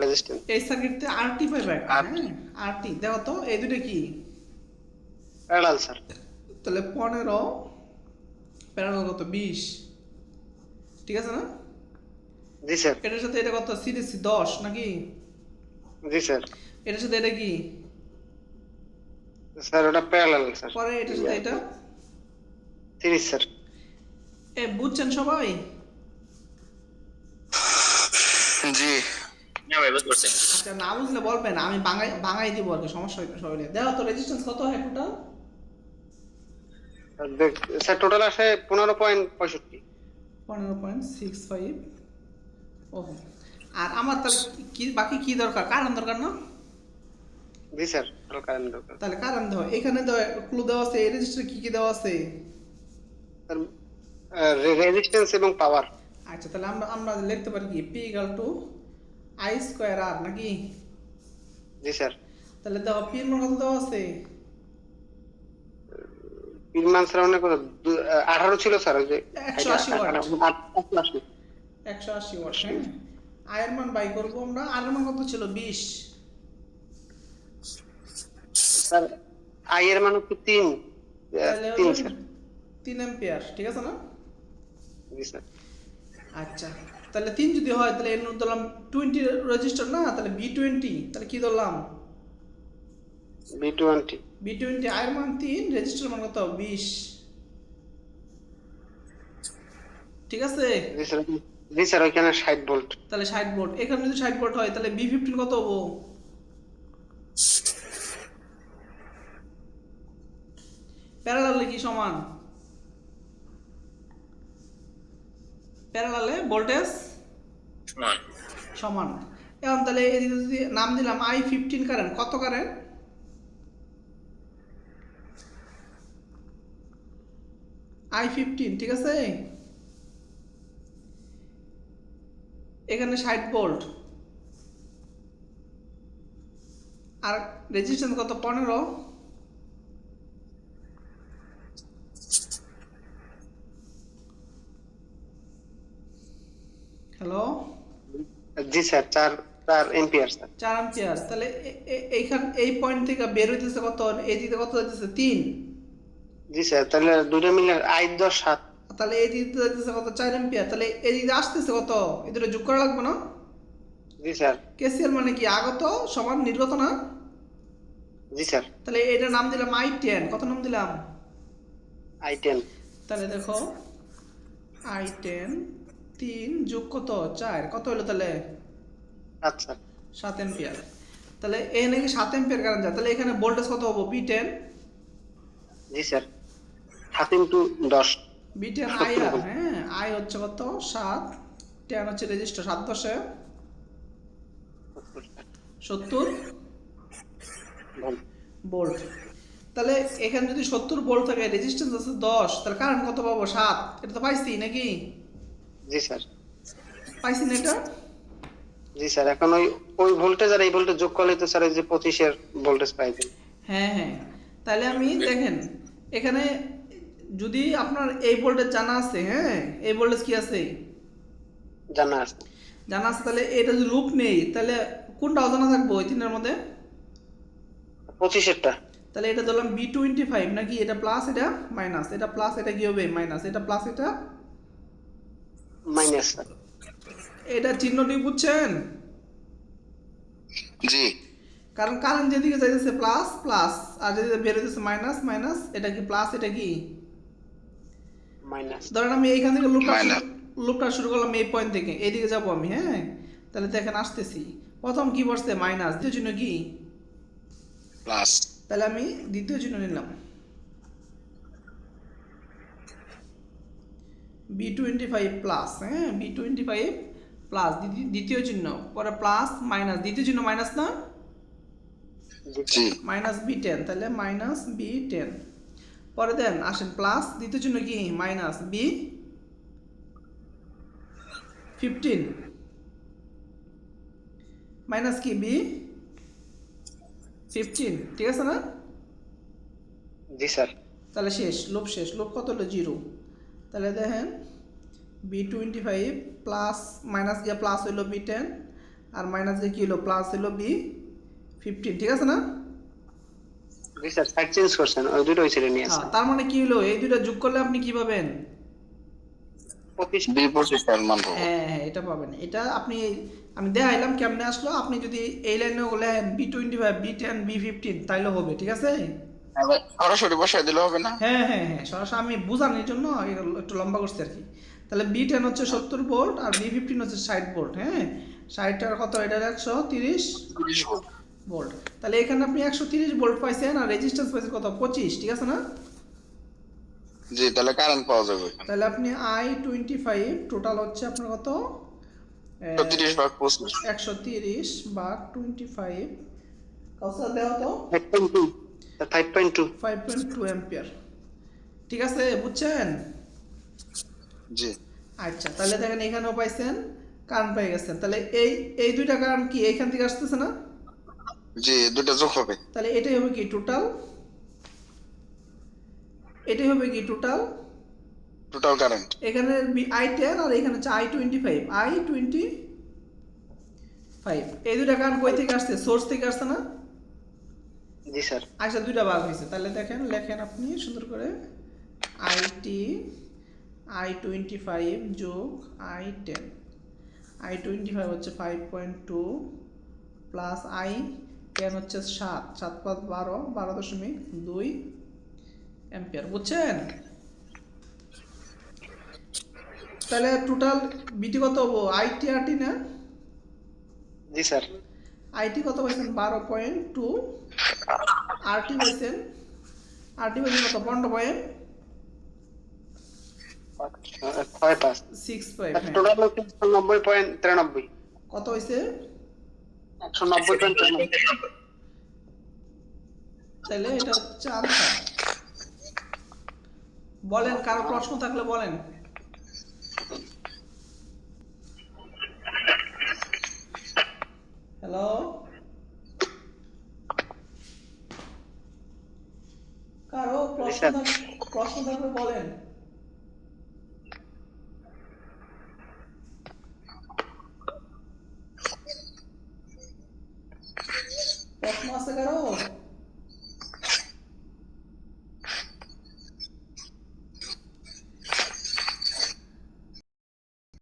Resistance. এই সার্কিটতে RT পাইবা একটা, আর হ্যাঁ আরটি দেখো তো এই দুটো কি প্যারালাল স্যার। তাহলে 15 প্যারালাল কত 20, ঠিক আছে না? জি স্যার। এটার সাথে এটা কত সিরিজ 10 নাকি? জি স্যার। এটার সাথে এটা কি? স্যার ওটা প্যারালাল স্যার। পরে এটার সাথে এটা সিরিজ স্যার। বুঝছেন সবাই? জি হ্যাঁ ভাই বুঝতে পারছি। আচ্ছা না বুঝলে বলবেন, আমি বাঙাই দিব আর কি, সমস্যা সবাই নিয়ে দেখো তো রেজিস্ট্যান্স কত হয় টোটাল? স্যার টোটাল আসে 15.65। 15.65 ওহো। আর আমার তাহলে কি বাকি কি দরকার, কারেন্ট দরকার না? জি স্যার, কারেন্ট দরকার। তাহলে কারেন্ট দেওয়া এখানে ক্লু দেওয়া আছে, এই রেজিস্টারে কি কি দেওয়া আছে? স্যার রেজিস্ট্যান্স এবং পাওয়ার। আচ্ছা তাহলে আমরা আমরা লিখতে পারি কি p equal to i square আর নাকি? জি স্যার। তাহলে দেখো পি এর মান কত দেওয়া আছে? পিরমান স্যার অনেক 18 ছিল স্যার, ওই যে 180 ওয়াট। 180। 180 ওয়াট, হ্যাঁ। আয়ের মান বাই করবো আমরা, আর এর মান কত ছিল 20। স্যার আই এর মান হচ্ছে 3। তাহলে 3 হলো স্যার। 3 অ্যাম্পিয়ার, ঠিক আছে না? জি স্যার। আচ্ছা তাহলে 3 যদি হয় তাহলে এর মধ্যে ধরলাম 20 রেজিস্টার না, তাহলে B20, তাহলে কি ধরলাম B20। B20 আয়ের মান 3, রেজিস্টার মান কত 20, ঠিক আছে? জি স্যার। জি স্যার, ওইখানে 60 ভোল্ট। তাহলে 60 ভোল্ট, এখানে যদি 60 ভোল্ট হয় তাহলে B15 কত হবো? প্যারালালে কি সমান? প্যারালালে ভোল্টেজ সমান। সমান। এখন তাহলে এদিকে যদি নাম দিলাম I15 কারেন্ট, কত কারেন্ট? I15, ঠিক আছে? এখানে 60 ভোল্ট আর রেজিস্ট্যান্স কত 15। হ্যালো, জি স্যার, 4 এম্পিয়ার স্যার। 4 অ্যাম্পিয়ার। তাহলে এইখান এই পয়েন্ট থেকে বের হইতেছে কত, এইদিকে কত হইতেছে 3। জি স্যার, তাহলে দুটো মিলে I10 7। তাহলে এইদিকে হইতেছে কত 4 অ্যাম্পিয়ার, তাহলে এইদিকে আসতেছে কত, এই দুটো যোগ করা লাগবে না? জি স্যার। কেসিএল মানে কি আগত সমান নির্গত না? জি স্যার। তাহলে এটার নাম দিলাম I10, কত নাম দিলাম? I10। তাহলে দেখো I10 3 যোগ কত 4, কত হলো তাহলে? আচ্ছা। 7 অ্যাম্পিয়ার। তাহলে এ নাকি 7 অ্যাম্পিয়ার কারেন্ট যায়, তাহলে এখানে ভোল্টেজ কত হবো B10? জি স্যার, 7 ইন্টু 10। B10 আই 70 আর, ভোল্ট। হ্যাঁ আই হচ্ছে কত 7, 10 হচ্ছে রেজিস্টার, 7 10 70 ভোল্ট। ভোল্ট। তাহলে এখানে যদি 70 ভোল্ট থাকে, রেজিস্ট্যান্স আছে 10, তাহলে কারেন্ট কত পাবো 7, এটা তো পাইছি নাকি? জি স্যার। পাইছি না এটা? জি স্যার, এখন ওই ওই ভোল্টেজ আর এই ভোল্টেজ যোগ করলে তো স্যার ওই যে 25 এর ভোল্টেজ পাইবেন। হ্যাঁ হ্যাঁ। তাহলে আমি দেখেন এখানে যদি আপনার এই ভোল্টেজ জানা আছে, হ্যাঁ এই ভোল্টেজ কি আছে জানা আছে। জানা আছে, তাহলে এটা যদি লুপ নেই তাহলে কোনটা অজানা থাকবো ওই তিনের মধ্যে? 25 এরটা। তাহলে এটা ধরলাম B25 নাকি, এটা প্লাস এটা মাইনাস, এটা প্লাস এটা কি হবে মাইনাস, এটা প্লাস এটা মাইনাস স্যার। এটা চিহ্নটি বুঝছেন? জি কারণ কারেন্ট যেদিকে যাইতেছে প্লাস প্লাস, আর যেদিকে বের হইতেছে মাইনাস মাইনাস, এটা কি প্লাস এটা কি? মাইনাস। ধরেন আমি এইখান থেকে মাইনাস। লুপটা শুরু করলাম এই পয়েন্ট থেকে, এইদিকে যাবো আমি, হ্যাঁ তাহলে দেখেন আসতেছি, প্রথম কি বসছে মাইনাস, দ্বিতীয় চিহ্ন কি প্লাস। তাহলে আমি দ্বিতীয় চিহ্ন নিলাম B25 প্লাস, হ্যাঁ B25 প্লাস দ্বিতীয় চিহ্ন, পরে প্লাস মাইনাস, দ্বিতীয় চিহ্ন মাইনাস না, জি মাইনাস B10, তাহলে মাইনাস B10, পরে দেন আসেন প্লাস দ্বিতীয় চিহ্ন কি মাইনাস B15, মাইনাস কি B15, ঠিক আছে না? জি স্যার। তাহলে শেষ লুপ কত হলো 0। তাহলে দেখেন B25 প্লাস মাইনাস গিয়ে প্লাস হইলো B10, আর মাইনাস কি হলো প্লাস হলো বি 15, ঠিক আছে না? জি স্যার, সাইড চেঞ্জ করছেন, ওই দুটো ওই ছেড়ে নিয়ে হ্যাঁ, আসেন। তার মানে কি হলো, এই দুটো যোগ করলে আপনি কি পাবেন? 25। বি 25 এর মান পাবো। হ্যাঁ হ্যাঁ, এটা পাবেন। এটা আপনি, আমি দেখাইলাম কেমনে আসলো। আপনি যদি এই লাইনে লেখেন B25 B10 B15 তাইলে হবে, ঠিক আছে? সরাসরি বসায় দিলে হবে না? হ্যাঁ হ্যাঁ হ্যাঁ, সরাসরি আমি বোঝানোর জন্য একটু লম্বা করছি আর কি। তাহলে B10 হচ্ছে 70 ভোল্ট আর B15 হচ্ছে 60 ভোল্ট। হ্যাঁ, 60 আর কত, এটা 130 30 ভোল্ট। ভোল্ট। তাহলে এখানে আপনি 130 ভোল্ট পাইছেন আর রেজিস্ট্যান্স পাইছেন কত, 25, ঠিক আছে না? জি, তাহলে কারেন্ট পাওয়া যাবে। তাহলে আপনি I25 টোটাল হচ্ছে আপনার কত, 30 ভাগ 25। 130 ভাগ 25, কাউসার দেওয়া তো 5.2 5.2। 5.2 অ্যাম্পিয়ার, ঠিক আছে? বুঝছেন? জি আচ্ছা, তাহলে দেখেন এখানেও পাইছেন, কারেন্ট পেয়ে গেছেন। তাহলে এই দুইটা কারেন্ট কি এইখান থেকে আসতেছে না? জি, দুটো যোগ হবে। তাহলে এটাই হবে কি টোটাল, এটাই হবে কি টোটাল। Total current. এখানে I10 আর এখানে হচ্ছে I25 এই দুইটা কারেন্ট কই থেকে আসছে, সোর্স থেকে আসছে না? জি স্যার। আচ্ছা, দুইটা ভাগ হয়েছে। তাহলে দেখেন, লেখেন আপনি সুন্দর করে, I25 যোগ I10, I25 হচ্ছে 5.2 প্লাস I10 হচ্ছে 7, 7 5 12, 12.2 অ্যাম্পিয়ার। বুঝছেন? তাহলে টোটাল বিটি কত হবো, আইটি আরটি না? জি স্যার। আইটি কত পাইছেন, 12.2, আরটি পাইছেন কত, 5.5। 15.65। হ্যাঁ, টোটাল হচ্ছে 190.93। কত হয়েছে? 190.93। তাহলে এটা হচ্ছে আনসার। বলেন, কারো প্রশ্ন থাকলে বলেন। হ্যালো, কারো প্রশ্ন থাকলে বলেন। প্রশ্ন আছে কারো?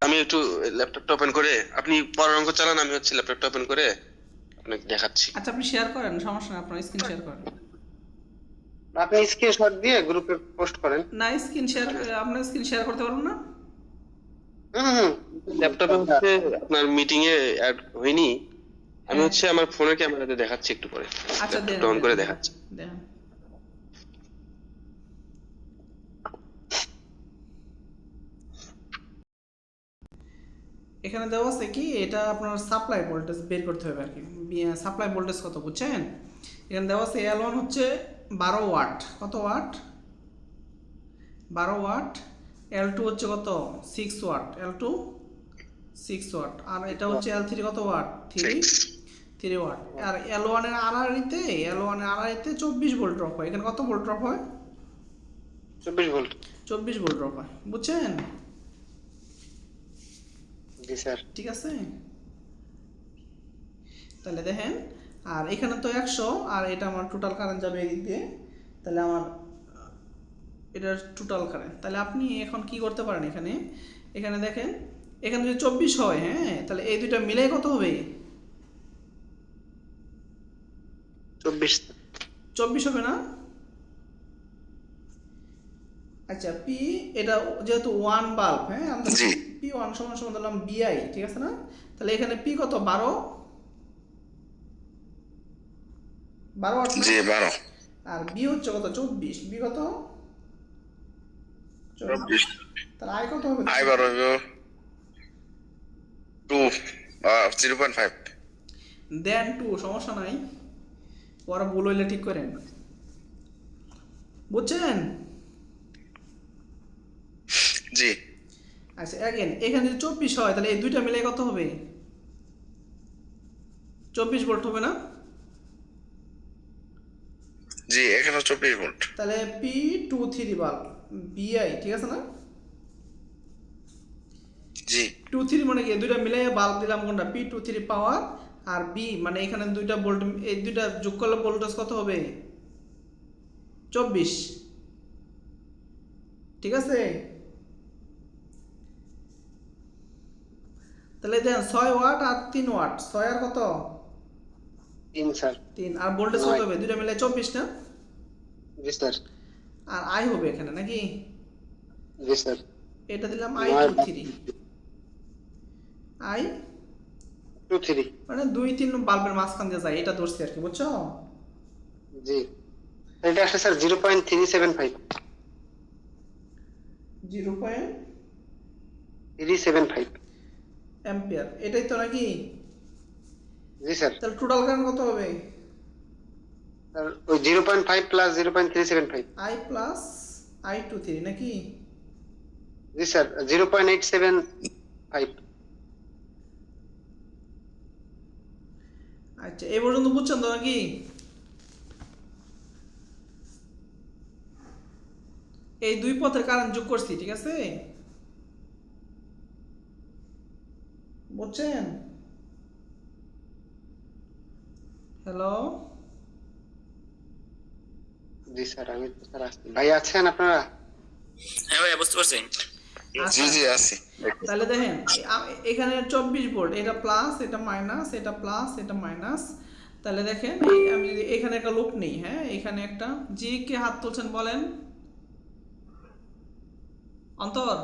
আমি একটু ল্যাপটপটা ওপেন করে, আপনি পরের অঙ্ক চালান, আমি হচ্ছে ল্যাপটপটা ওপেন করে আপনাকে দেখাচ্ছি। আচ্ছা, আপনি শেয়ার করেন, সমস্যা নেই, আপনার স্ক্রিন শেয়ার করেন। আপনি স্ক্রিনশট দিয়ে গ্রুপে পোস্ট করেন। না, স্ক্রিন শেয়ার, আপনার স্ক্রিন শেয়ার করতে পারবেন না? হুম। ল্যাপটপে হচ্ছে আপনার মিটিং এ অ্যাড হয়নি, আমি হ্যাঁ। হচ্ছে আমার ফোনের ক্যামেরাতে দেখাচ্ছি একটু পরে, আচ্ছা, দেন ল্যাপটপটা অন করে দেখাচ্ছি। দেন। এখানে দেওয়া আছে কি, এটা আপনার সাপ্লাই ভোল্টেজ বের করতে হবে আর কি। সাপ্লাই ভোল্টেজ কত, বুঝছেন? এখানে দেওয়া আছে L1 হচ্ছে 12 ওয়াট, কত ওয়াট, 12 ওয়াট। L2 হচ্ছে কত, 6 ওয়াট, L2 6 ওয়াট। আর এটা হচ্ছে L3 কত ওয়াট, 3 ওয়াট। আর L1 এর আড়াআড়িতে 24 ভোল্ট ড্রপ হয়। এখানে কত ভোল্ট ড্রপ হয়, 24 ভোল্ট। 24 ভোল্ট ড্রপ হয়। বুঝছেন? জি স্যার। ঠিক আছে, তাহলে দেখেন, আর এখানে তো 100, আর এটা আমার টোটাল কারেন্ট যাবে এদিক দিয়ে। তাহলে আমার এটার টোটাল কারেন্ট, তাহলে আপনি এখন কি করতে পারেন, এখানে দেখেন, এখানে যদি 24 হয়, হ্যাঁ, তাহলে এই দুইটা মিলে কত হবে, 24 হবে না? আচ্ছা, পি, এটা যেহেতু 1 বাল্ব, হ্যাঁ, আমরা জি। P1 সমান সমান ধরলাম BI, ঠিক আছে না? তাহলে এখানে পি কত, 12 ওয়াট না? জি 12। আর বি হচ্ছে কত, 24, বি কত, 24। তাহলে আই কত হবে, আই 12 হইব 0.5। দেন 2, সমস্যা নাই, ওরা ভুল হইলে ঠিক করেন। বুঝছেন? জি। আচ্ছা, এগেন এখানে যদি 24 হয়, তাহলে এই দুইটা মিলে কত হবে, 24 ভোল্ট হবে না? জি, এখানে 24 ভোল্ট। তাহলে P23 বাল্ব BI, ঠিক আছে না? জি P23 মানে কি দুইটা মিলাই বাল্ব দিলাম কোনটা P23 পাওয়ার আর B মানে এখানে দুইটা ভোল্ট এই দুইটা যোগ করলে ভোল্টেজ কত হবে 24 ঠিক আছে তাহলে দেন 6 ওয়াট আর 3 ওয়াট 6 আর কত 3 স্যার। 3 আর ভোল্টেজ কত হবে দুইটা মিলাই 24 না জি স্যার। আর আই হবে এখানে নাকি জি স্যার। এটা দিলাম I23 আই 23। মানে 2-3 বাল্বের মাঝখান দিয়ে যায় এটা ধরছি আর কি বুঝছো জি এটা আসলে স্যার 0.375। 0.375 অ্যাম্পিয়ার এটাই তো নাকি জি স্যার। তাহলে টোটাল কারেন্ট কত হবে স্যার ওই 0.5 প্লাস 0.375। I প্লাস I23 নাকি জি স্যার 0.875। আচ্ছা এই পর্যন্ত বুঝছেন তো নাকি এই দুই পথের কারেন্ট যোগ করছি ঠিক আছে বুঝছেন হ্যালো জি স্যার আমি তো স্যার আসছি। ভাই আছেন আপনারা? হ্যাঁ ভাই বুঝতে পারছি জি জি আছি তাহলে দেখেন এখানে 24 ভোল্ট এটা প্লাস এটা মাইনাস এটা প্লাস এটা মাইনাস তাহলে দেখেন আমি যদি এখানে একটা লুপ নেই হ্যাঁ এখানে একটা জি কে হাত তুলছেন বলেন অন্তর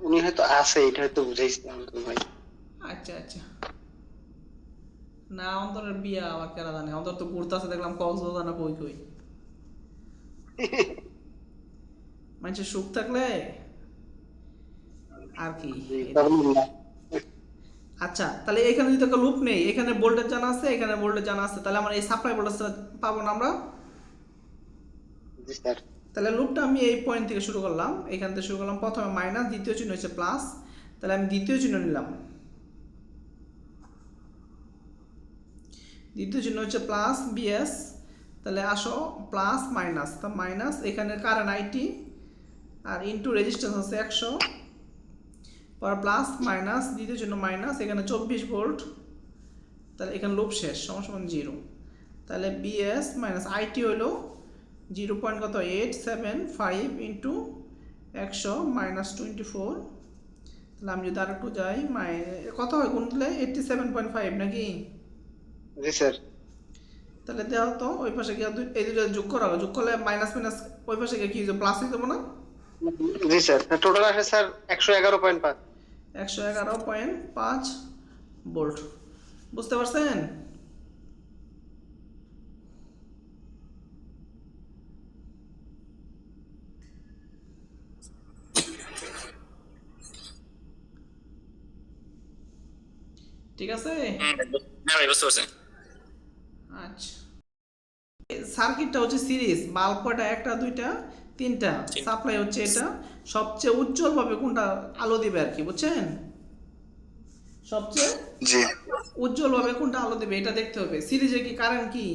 উনি হয়তো আছে এটা হয়তো বুঝাইছিলাম তো ভাই। আচ্ছা আচ্ছা না অন্তরের বিয়া আবার কেরা জানে অন্তর তো ঘুরতেছে দেখলাম কক্সবাজার না কই কই মানুষের সুখ থাকলে আর কি আচ্ছা তাহলে এখানে যদি একটা লুপ নেই এখানে ভোল্টেজ জানা আছে এখানে ভোল্টেজ জানা আছে তাহলে আমরা এই সাপ্লাই ভোল্টেজটা পাবো না আমরা জি স্যার। তাহলে লুপটা আমি এই পয়েন্ট থেকে শুরু করলাম এখান থেকে শুরু করলাম প্রথমে মাইনাস দ্বিতীয় চিহ্ন হচ্ছে প্লাস তাহলে আমি দ্বিতীয় চিহ্ন নিলাম দ্বিতীয় চিহ্ন হচ্ছে প্লাস বিএস তাহলে আসো প্লাস মাইনাস তা মাইনাস এখানে কারেন্ট আইটি আর ইনটু রেজিস্ট্যান্স আছে 100 পর প্লাস মাইনাস দ্বিতীয় চিহ্ন মাইনাস এখানে 24 ভোল্ট তাহলে এখানে লুপ শেষ সমান 0 তাহলে বিএস মাইনাস আইটি হলো 0.875 ইন্টু 100 মাইনাস 24 তাহলে আমি যদি আর একটু যাই কত হয় গুণ দিলে 87.5 নাকি জি স্যার। তাহলে দেওয়া তো ওই পাশে গিয়ে এই দুটো যোগ করা হবে যোগ করলে মাইনাস মাইনাস ওই পাশে গিয়ে কি প্লাস হয়ে যাবো না জি স্যার টোটাল আসে স্যার 111.5। 111.5 ভোল্ট বুঝতে পারছেন ঠিক আছে হ্যাঁ ভাই বুঝতে পারছি আচ্ছা সার্কিটটা হচ্ছে সিরিজ বাল্ব কয়টা একটা দুইটা তিনটা সাপ্লাই হচ্ছে এটা সবচেয়ে উজ্জ্বল ভাবে কোনটা আলো দিবে আর কি বুঝছেন সবচেয়ে জি উজ্জ্বল ভাবে কোনটা আলো দিবে এটা দেখতে হবে সিরিজে কি কারেন্ট কি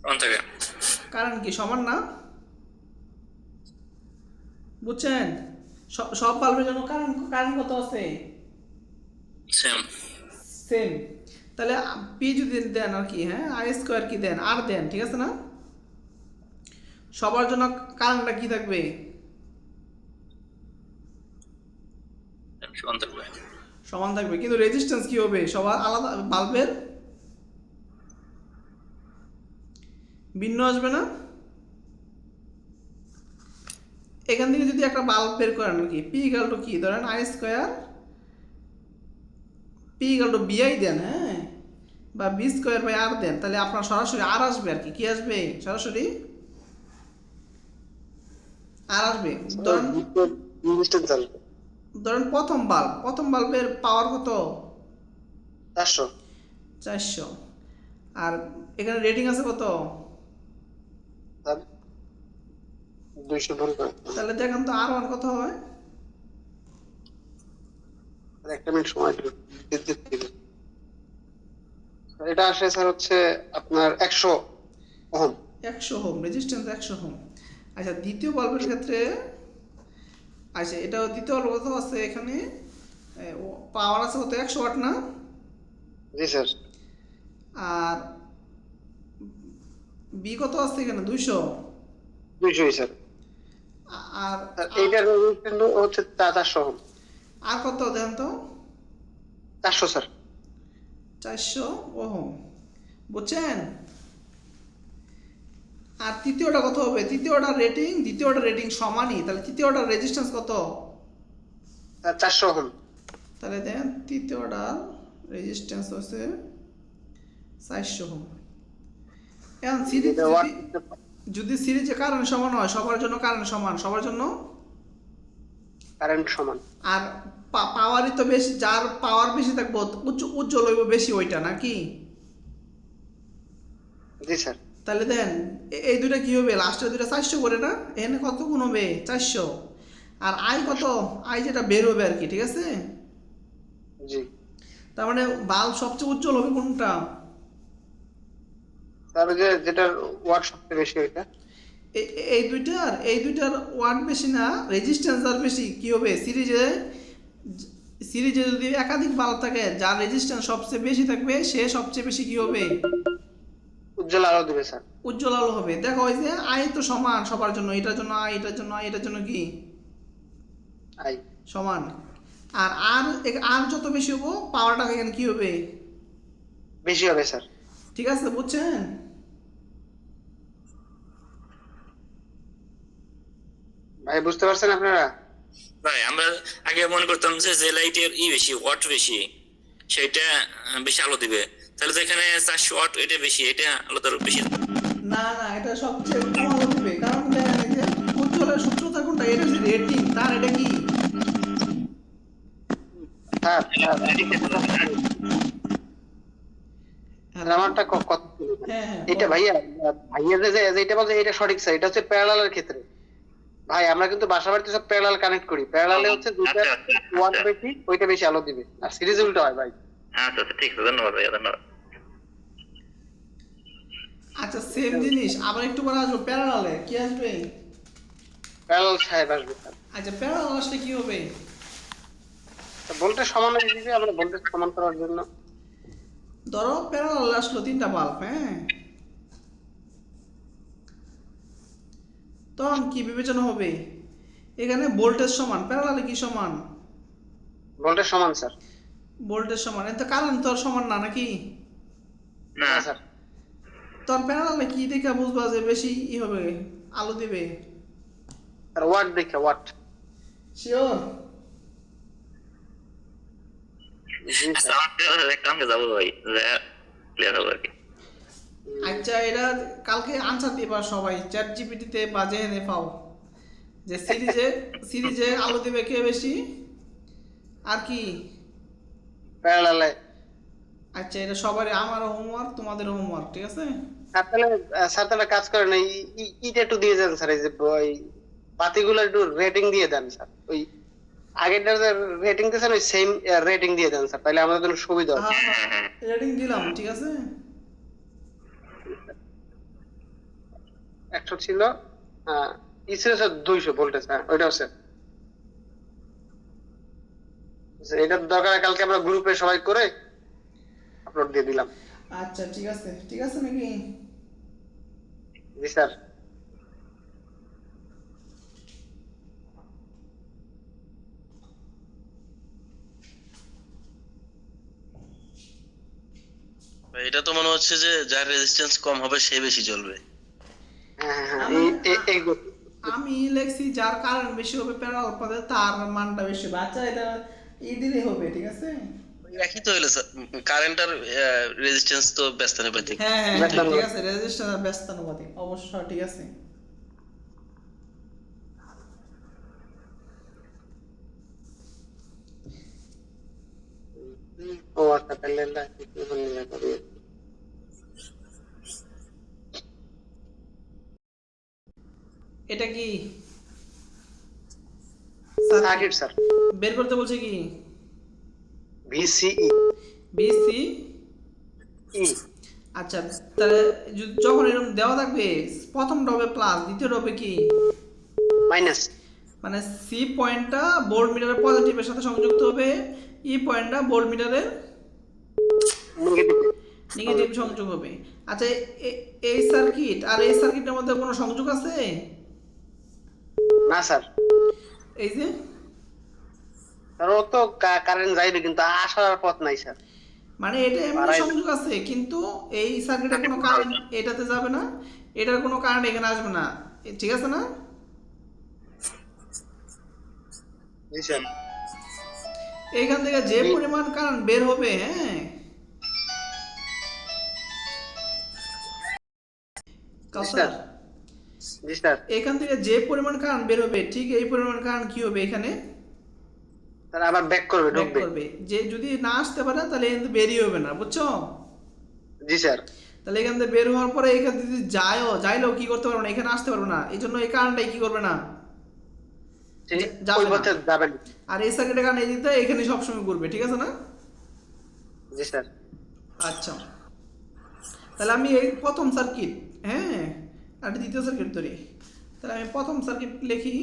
অন থেকে কারেন্ট কি সমান না বুঝছেন সব বাল্বের জন্য কারেন্ট কত আছে সেম সেম তাহলে পি যদি দেন আর কি হ্যাঁ আই স্কোয়ার কি দেন আর দেন ঠিক আছে না সবার জন্য কারেন্টটা কি থাকবে সমান থাকবে সমান থাকবে কিন্তু রেজিস্ট্যান্স কি হবে সবার আলাদা বাল্বের ভিন্ন আসবে না এখান থেকে যদি একটা বাল্ব বের করেন আর কি পি ইকুয়াল টু কি ধরেন I square P equal two বিআই দেন হ্যাঁ বা বি স্কোয়ার বাই আর দেন তাহলে আপনার সরাসরি আর আসবে আর কি আসবে সরাসরি আর আসবে ধরেন প্রথম বাল্বের পাওয়ার কত 400 আর এখানে রেটিং আছে কত 200 ভোল্ট। তাহলে দেখেন তো আর ওয়ান কত হয় একটা মিনিট সময় দিন। এটা আসে স্যার হচ্ছে আপনার 100 ওহম। 100 ওহম রেজিস্ট্যান্স 100 ওহম আচ্ছা দ্বিতীয় বাল্বের ক্ষেত্রে, আচ্ছা এটা দ্বিতীয় বাল্ব কত আছে এখানে, পাওয়ার আছে কত 100 ওয়াট না? জি স্যার। আর বি কত আছে এখানে 200। 200 স্যার। আর আর এইটার রেজিস্ট্যান্স হচ্ছে 400 ওহম। আর কত দেখেন তো? 400 স্যার। 400 ওহম, বুঝছেন? আর তৃতীয়টা কত হবে? তৃতীয়টা রেটিং দ্বিতীয়টা রেটিং সমানই, তাহলে তৃতীয়টার রেজিস্ট্যান্স কত? 400 ওহম। তাহলে দেখেন তৃতীয়টার রেজিস্ট্যান্স হচ্ছে 400 ওহম। এখন সিরিজ এটা ওয়াট যদি সিরিজে কারেন্ট সমান হয়, সবার জন্য কারেন্ট সমান, সবার জন্য, কারেন্ট সমান। আর পাওয়ারই তো বেশি, যার পাওয়ার বেশি থাকবো উজ্জ্বল হইব বেশি ওইটা নাকি? জি স্যার। তাহলে দেন এই দুইটা কি হবে? লাস্টের দুইটা 400 করে না? এখানে কত গুণ হবে? 400। আর আই কত? আই যেটা বের হবে আর কি, ঠিক আছে? জি তার মানে বাল্ব সবচেয়ে উজ্জ্বল হবে কোনটা? স্যার, যেটার ওয়াট সবচেয়ে বেশি ওইটা। এই দুইটার ওয়াট বেশি না, রেজিস্ট্যান্স আর বেশি, কি হবে? সিরিজে যদি একাধিক বাল্ব থাকে, যার রেজিস্ট্যান্স সবচেয়ে বেশি থাকবে সে সবচেয়ে বেশি কি হবে? উজ্জ্বল আলো দিবে স্যার। উজ্জ্বল আলো হবে। দেখো ওই যে আই তো সমান সবার জন্য, এটার জন্য আই, এটার জন্য আই, এটার জন্য কি আই সমান। আর আর যত বেশি হবো পাওয়ারটা এখানে কি হবে? বেশি হবে স্যার। ঠিক আছে, বুঝছেন? ভাই বুঝতে পারছেন আপনারা? ভাই আমরা আগে মনে করতাম যে যে লাইটের বেশি ওয়াট বেশি সেটা বেশি আলো দিবে, তাহলে তো এখানে 400 ওয়াট এটা বেশি, এটা আলো তার বেশি। না না, এটা সবচেয়ে কম আলো দিবে, কারণ দেখেন এই যে উজ্জ্বলের সূত্রটা কোনটা? এটা হচ্ছে রেটিং, তার এটা কি? স্যার আমারটা কত ছিল? হ্যাঁ হ্যাঁ এটা ভাইয়া, ভাইয়া যে এটা বলছে এটা সঠিক স্যার। এটা হচ্ছে প্যারালালের ক্ষেত্রে। ভাই আমরা কিন্তু বাসা বাড়িতে সব প্যারালাল কানেক্ট করি। প্যারালালে হচ্ছে দুইটা ওয়াট বেশি, ওইটা বেশি আলো দিবে। আর সিরিজ উল্টো হয় ভাই। আচ্ছা ঠিক আছে, ধন্যবাদ ভাইয়া, ধন্যবাদ। আচ্ছা সেম জিনিস আবার একটু পরে আসবো, প্যারালালে কি আসবে? প্যারালাল সাহেব আসবে স্যার। আচ্ছা প্যারালাল আসলে কি হবে? ভোল্টেজ সমান হয়ে দিবে, আমরা ভোল্টেজ সমান করার জন্য। ধরো প্যারালাল আসলো 3টা বাল্ব, হ্যাঁ, তখন কি বিবেচনা হবে? এখানে ভোল্টেজ সমান, প্যারালালে কি সমান? ভোল্টেজ সমান স্যার। ভোল্টেজ সমান, এতে কারেন্ট তো আর সমান না নাকি? না না স্যার। তখন প্যারালালে কি দেখে বুঝবা যে বেশি হবে, আলো দিবে? আর ওয়াট দেখে, ওয়াট। শিওর? জি আচ্ছা, স্যার। আমাদের একটা অঙ্কে যাবো ভাই, ক্লিয়ার হবে আর কি। আচ্ছা এটা কালকে আনসার দিবা সবাই চ্যাট জিপিটিতে বা জেনে পাও, যে সিরিজে আলো দিবে কে বেশি আর কি? প্যারালালে। আচ্ছা এটা সবারই, আমারও হোমওয়ার্ক তোমাদেরও হোমওয়ার্ক, ঠিক আছে? স্যার তাহলে কাজ করেন, ইটা একটু দিয়ে দেন স্যার। এই যে ওই বাতিগুলো একটু রেটিং দিয়ে দেন স্যার। ওই আগেরটা যে রেটিং দিয়েছেন ওই সেম রেটিং দিয়ে দেন স্যার, তাহলে আমাদের জন্য সুবিধা হবে। হ্যাঁ রেটিং দিলাম, ঠিক আছে? 100 ছিল, ছিল স্যার 200 ভোল্টেজ। হ্যাঁ ওইটাও স্যার। এটার দরকার কালকে আমরা গ্রুপে সবাই করে আপলোড দিয়ে দিলাম। আচ্ছা ঠিক আছে, ঠিক আছে নাকি? জি স্যার। এটা তো মনে হচ্ছে যে যার রেজিস্ট্যান্স কম হবে সে বেশি জ্বলবে। হ্যাঁ হ্যাঁ আমি লেখছি যার কারেন্ট বেশি হবে প্যারালাল পাবে তার মানটা বেশি হবে। আচ্ছা এটা দিলেই হবে, ঠিক আছে? একই তো হলো কারেন্ট আর রেজিস্ট্যান্স তো ব্যস্তানুপাতিক। হ্যাঁ হ্যাঁ ঠিক আছে, রেজিস্টার ব্যস্তানুপাতিক অবশ্য, ঠিক আছে। ও আচ্ছা, তাহলে এটা কি সার্কিট স্যার। বের করতে বলছে কি? ভিসিই। বিসি। আচ্ছা, তাহলে যখন এরকম দেওয়া থাকবে, প্রথমটা হবে প্লাস, দ্বিতীয়টা হবে কি, মাইনাস। মানে সি পয়েন্টটা ভোল্ট মিটারের পজিটিভের সাথে সংযুক্ত হবে, ই পয়েন্টটা ভোল্ট মিটারের নেগেটিভ। নেগেটিভ সংযোগ হবে। আচ্ছা, এই সার্কিট আর এই সার্কিটের মধ্যে কোনো সংযোগ আছে? না স্যার, এই যে স্যার ও তো কারেন্ট যাইবে কিন্তু আসার পথ নাই স্যার। মানে এটা এমনি বাড়াই- সংযোগ আছে, কিন্তু এই সার্কিটে কোনো কারেন্ট এটাতে যাবে না, এটার কোনো কারেন্ট এখানে আসবে না, ঠিক আছে না? জি স্যার। এইখান থেকে যে পরিমাণ কারেন্ট বের হবে, হ্যাঁ কাউসার, জি স্যার। এখান থেকে যে পরিমাণ কারেন্ট বের হবে, ঠিক এই পরিমাণ কারেন্ট কি হবে এখানে স্যার আবার ব্যাক করবে, ব্যাক ঢুকবে। করবে। যে যদি না আসতে পারে তাহলে এখান থেকে বেরিয়ে হবে না, বুঝছো? জি স্যার। তাহলে এখান থেকে বের হওয়ার পরে এখান থেকে যদি যাইলেও কি করতে পারবে না, এখানে আসতে পারবে না, এই জন্য এই কারেন্টটাই কি করবে না, যাবে ওই না। পথে যাবেন। আর এই সার্কিটের কারণে এই দিকটা এখানে সবসময় ঘুরবে, ঠিক আছে না? জি স্যার। আচ্ছা, তাহলে আমি এই প্রথম সার্কিট, হ্যাঁ, আর দ্বিতীয় সার্কিট ধরি। তাহলে আমি প্রথম সার্কিট লিখি।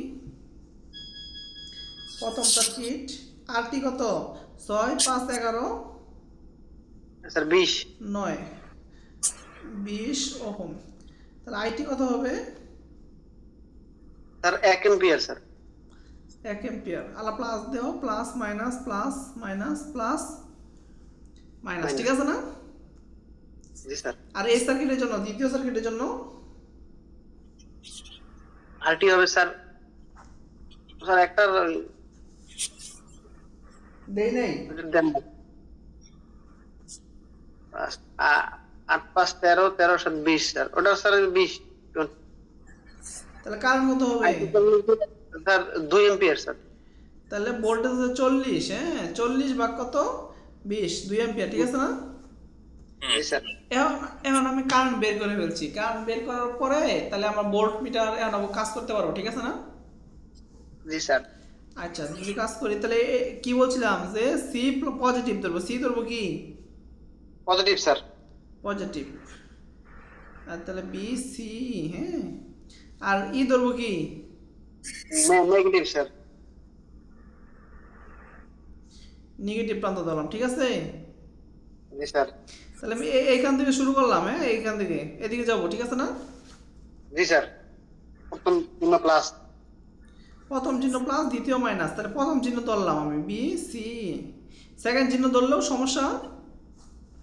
প্রথম সার্কিট আরটি কত, 6 5 11 স্যার 20। 9 20 ওহম। তাহলে আইটি কত হবে? Sir 1 ampere sir. 1 এম্পিয়ার। আলা প্লাস দেও, plus minus plus minus plus minus, ঠিক আছে না? জি স্যার। আর এই সার্কিটের জন্য, দ্বিতীয় সার্কিটের জন্য আরটি হবে স্যার, স্যার একটা দেই নাই। দেন। 8 5 13 13 7 20 স্যার। ওটা স্যার 20। তাহলে কারেন্ট কত হবে? Sir 2 ampere sir. তাহলে ভোল্টেজ হচ্ছে 40, হ্যাঁ 40 ভাগ কত, 20, 2 এম্পিয়ার, ঠিক আছে না? জি স্যার। এখন এখন আমি কারেন্ট বের করে ফেলছি। কারেন্ট বের করার পরে তাহলে আমরা ভোল্ট মিটার এখন কাজ করতে পারবো, ঠিক আছে না? জি স্যার। আচ্ছা, যদি কাজ করি তাহলে কি বলছিলাম যে সি পজিটিভ ধরবো, সি ধরবো কি পজিটিভ স্যার। পজিটিভ, আর তাহলে বি সি, হ্যাঁ, আর ই ধরবো কি নেগেটিভ স্যার। নেগেটিভ প্রান্ত ধরলাম, ঠিক আছে? জি স্যার। তাহলে আমি এইখান থেকে শুরু করলাম, হ্যাঁ, এইখান থেকে এদিকে যাবো, ঠিক আছে না? জি স্যার। প্রথম চিহ্ন প্লাস। প্রথম চিহ্ন প্লাস, দ্বিতীয় মাইনাস, তাহলে প্রথম চিহ্ন ধরলাম আমি বি সি, সেকেন্ড চিহ্ন ধরলেও সমস্যা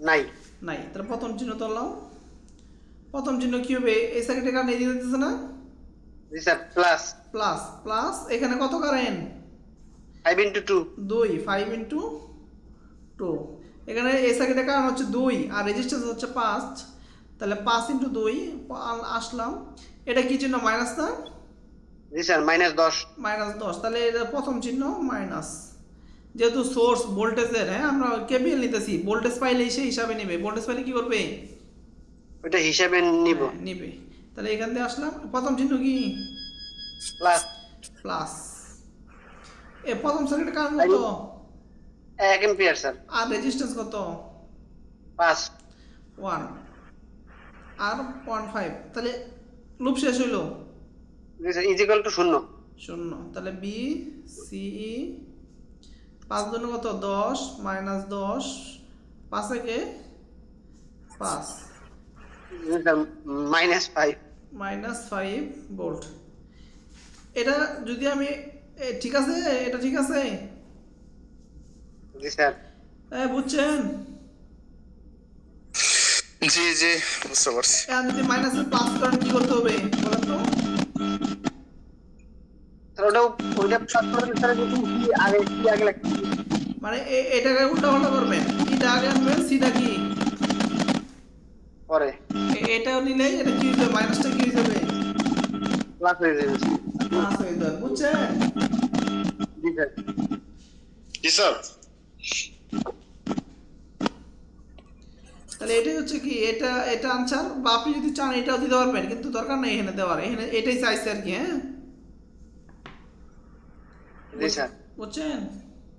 নাই। নাই, তাহলে প্রথম চিহ্ন ধরলাম। প্রথম চিহ্ন কি হবে, এই সার্কিটের কারণে এদিকে দিতেছে না, জি স্যার। প্লাস প্লাস প্লাস, এখানে কত কারেন্ট, 5 into 2। 2, 5 into 2, এখানে এই সার্কিটের কারণ হচ্ছে 2 আর রেজিস্ট্যান্স হচ্ছে 5, তাহলে 5 into 2 আসলাম। এটা কি চিহ্ন, মাইনাস না? জি স্যার, -10। -10, তাহলে এটা প্রথম চিহ্ন মাইনাস, যেহেতু সোর্স ভোল্টেজের, হ্যাঁ আমরা কেবিএল নিতেছি, ভোল্টেজ পাইলে সেই হিসাবে নেবে, ভোল্টেজ পাইলে কি করবে, ওটা হিসাবে নিব। হ্যাঁ, নিবে। তাহলে এখান থেকে আসলাম, প্রথম চিহ্ন কি প্লাস প্লাস। এ প্রথম সার্কিটের কারণ কত, 1 এম্পিয়ার স্যার। আর রেজিস্ট্যান্স কত, 5। 1 আর 1.5, তাহলে লুপ শেষ হইলো, জি স্যার, ইজিক্যাল টু 0। 0। তাহলে বি সি 5 জন্য কত, 10 -10, 5 একে 5, জি স্যার, -5। -5 ভোল্ট। এটা যদি আমি ঠিক আছে, এটা ঠিক আছে, জি স্যার। বুঝছেন? জি জি বুঝতে পারছি। এখন যদি মাইনাসে প্লাস করেন কি করতে হবে বলেন তো? স্যার ওইটা প্লাস করে স্যার, কি আগে লাগবে? মানে এটাকে উল্টা পাল্টা করবেন, এটা আগে আনবেন, সিটা কি পরে এটাও নিলে এটা কি হয়ে যাবে, মাইনাসটা কি হয়ে যাবে, প্লাস হয়ে যাবে। প্লাস হয়ে যাবে, বুঝছেন? জি স্যার। জি স্যার। তাহলে এটাই হচ্ছে কি, এটা আনসার, বা আপনি যদি চান এটাও দিতে পারবেন, কিন্তু দরকার নেই এখানে দেওয়ার, এখানে এটাই চাইছে আর কি, হ্যাঁ, জি স্যার। বুঝছেন?